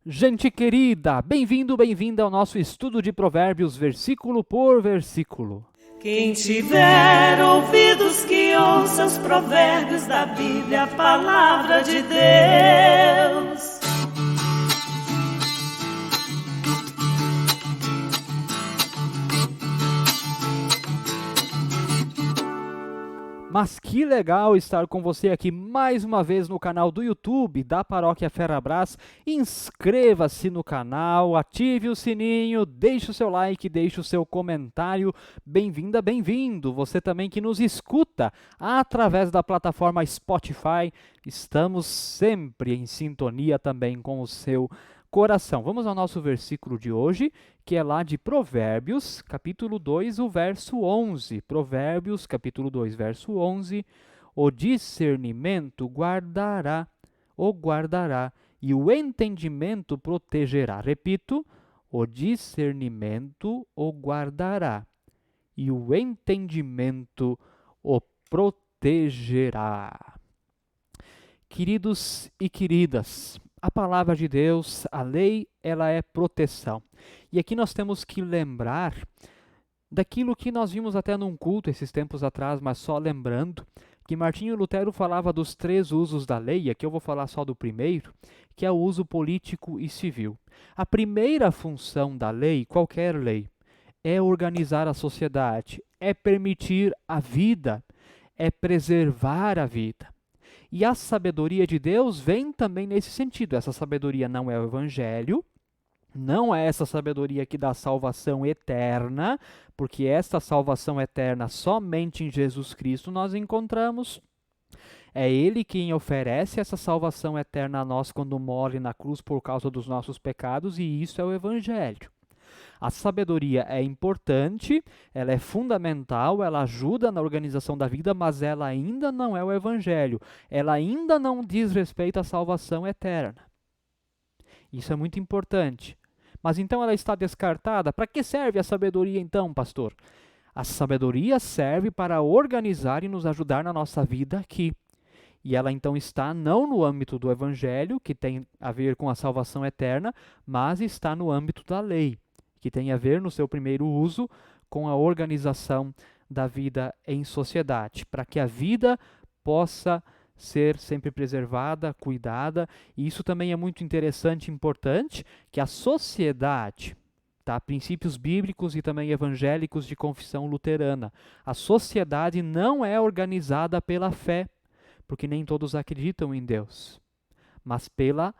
Gente querida, bem-vindo, bem-vinda ao nosso estudo de Provérbios, versículo por versículo. Quem tiver ouvidos que ouça os provérbios da Bíblia, a palavra de Deus. Mas que legal estar com você aqui mais uma vez no canal do YouTube da Paróquia Ferrabras. Inscreva-se no canal, ative o sininho, deixe o seu like, deixe o seu comentário. Bem-vinda, bem-vindo. Você também que nos escuta através da plataforma Spotify. Estamos sempre em sintonia também com o seu coração. Vamos ao nosso versículo de hoje, que é lá de Provérbios, capítulo 2, o verso 11. Provérbios, capítulo 2, verso 11. O discernimento guardará, e o entendimento protegerá. Repito, o discernimento o guardará, e o entendimento o protegerá. Queridos e queridas, a palavra de Deus, a lei, ela é proteção. E aqui nós temos que lembrar daquilo que nós vimos até num culto esses tempos atrás, mas só lembrando, que Martinho Lutero falava dos 3 usos da lei, e aqui eu vou falar só do primeiro, que é o uso político e civil. A primeira função da lei, qualquer lei, é organizar a sociedade, é permitir a vida, é preservar a vida. E a sabedoria de Deus vem também nesse sentido. Essa sabedoria não é o evangelho, não é essa sabedoria que dá salvação eterna, porque esta salvação eterna somente em Jesus Cristo nós encontramos. É Ele quem oferece essa salvação eterna a nós quando morre na cruz por causa dos nossos pecados, e isso é o evangelho. A sabedoria é importante, ela é fundamental, ela ajuda na organização da vida, mas ela ainda não é o evangelho. Ela ainda não diz respeito à salvação eterna. Isso é muito importante. Mas então ela está descartada? Para que serve a sabedoria então, pastor? A sabedoria serve para organizar e nos ajudar na nossa vida aqui. E ela então está não no âmbito do evangelho, que tem a ver com a salvação eterna, mas está no âmbito da lei, que tem a ver, no seu primeiro uso, com a organização da vida em sociedade, para que a vida possa ser sempre preservada, cuidada. E isso também é muito interessante e importante, que a sociedade, tá? Princípios bíblicos e também evangélicos de confissão luterana, a sociedade não é organizada pela fé, porque nem todos acreditam em Deus, mas pela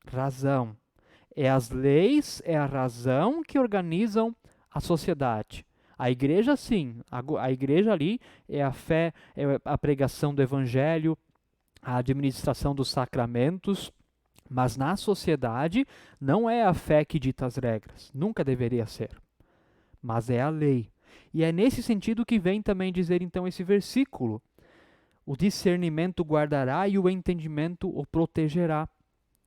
razão. É as leis, é a razão que organizam a sociedade. A igreja, sim, a igreja ali é a fé, é a pregação do evangelho, a administração dos sacramentos, mas na sociedade não é a fé que dita as regras, nunca deveria ser, mas é a lei. E é nesse sentido que vem também dizer então esse versículo: o discernimento guardará e o entendimento o protegerá.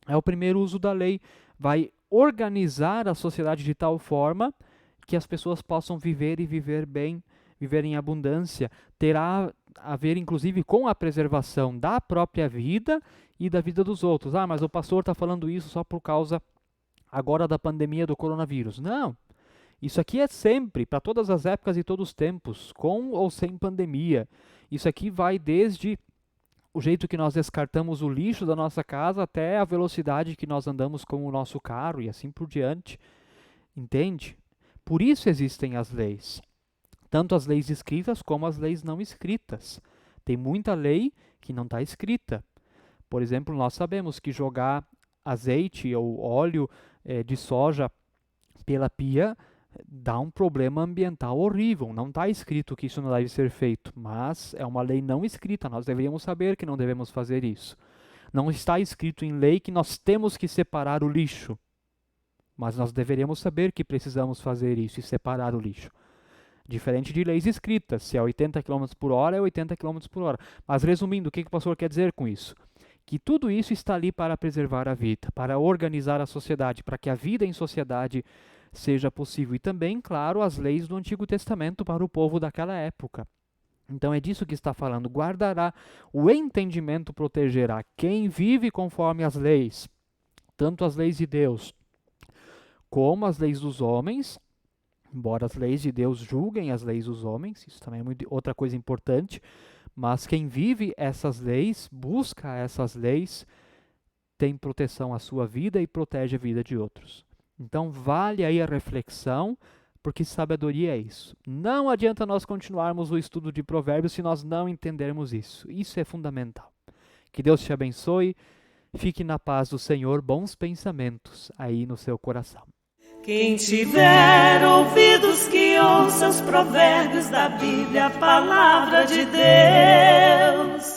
É o primeiro uso da lei. Vai organizar a sociedade de tal forma que as pessoas possam viver e viver bem, viver em abundância. Terá a ver, inclusive, com a preservação da própria vida e da vida dos outros. Ah, mas o pastor está falando isso só por causa agora da pandemia do coronavírus. Não. Isso aqui é sempre, para todas as épocas e todos os tempos, com ou sem pandemia. Isso aqui vai desde o jeito que nós descartamos o lixo da nossa casa até a velocidade que nós andamos com o nosso carro e assim por diante. Entende? Por isso existem as leis. Tanto as leis escritas como as leis não escritas. Tem muita lei que não está escrita. Por exemplo, nós sabemos que jogar azeite ou óleo de soja pela pia dá um problema ambiental horrível. Não está escrito que isso não deve ser feito, mas é uma lei não escrita. Nós deveríamos saber que não devemos fazer isso. Não está escrito em lei que nós temos que separar o lixo, mas nós deveríamos saber que precisamos fazer isso e separar o lixo. Diferente de leis escritas, se é 80 km por hora, é 80 km por hora. Mas resumindo, o que o pastor quer dizer com isso? Que tudo isso está ali para preservar a vida, para organizar a sociedade, para que a vida em sociedade seja possível. E também, claro, as leis do Antigo Testamento para o povo daquela época. Então é disso que está falando. Guardará, o entendimento protegerá. Quem vive conforme as leis, tanto as leis de Deus como as leis dos homens, embora as leis de Deus julguem as leis dos homens, isso também é outra coisa importante, mas quem vive essas leis, busca essas leis, tem proteção à sua vida e protege a vida de outros. Então vale aí a reflexão, porque sabedoria é isso. Não adianta nós continuarmos o estudo de Provérbios se nós não entendermos isso. Isso é fundamental. Que Deus te abençoe. Fique na paz do Senhor, bons pensamentos aí no seu coração. Quem tiver ouvidos que ouça os provérbios da Bíblia, a palavra de Deus.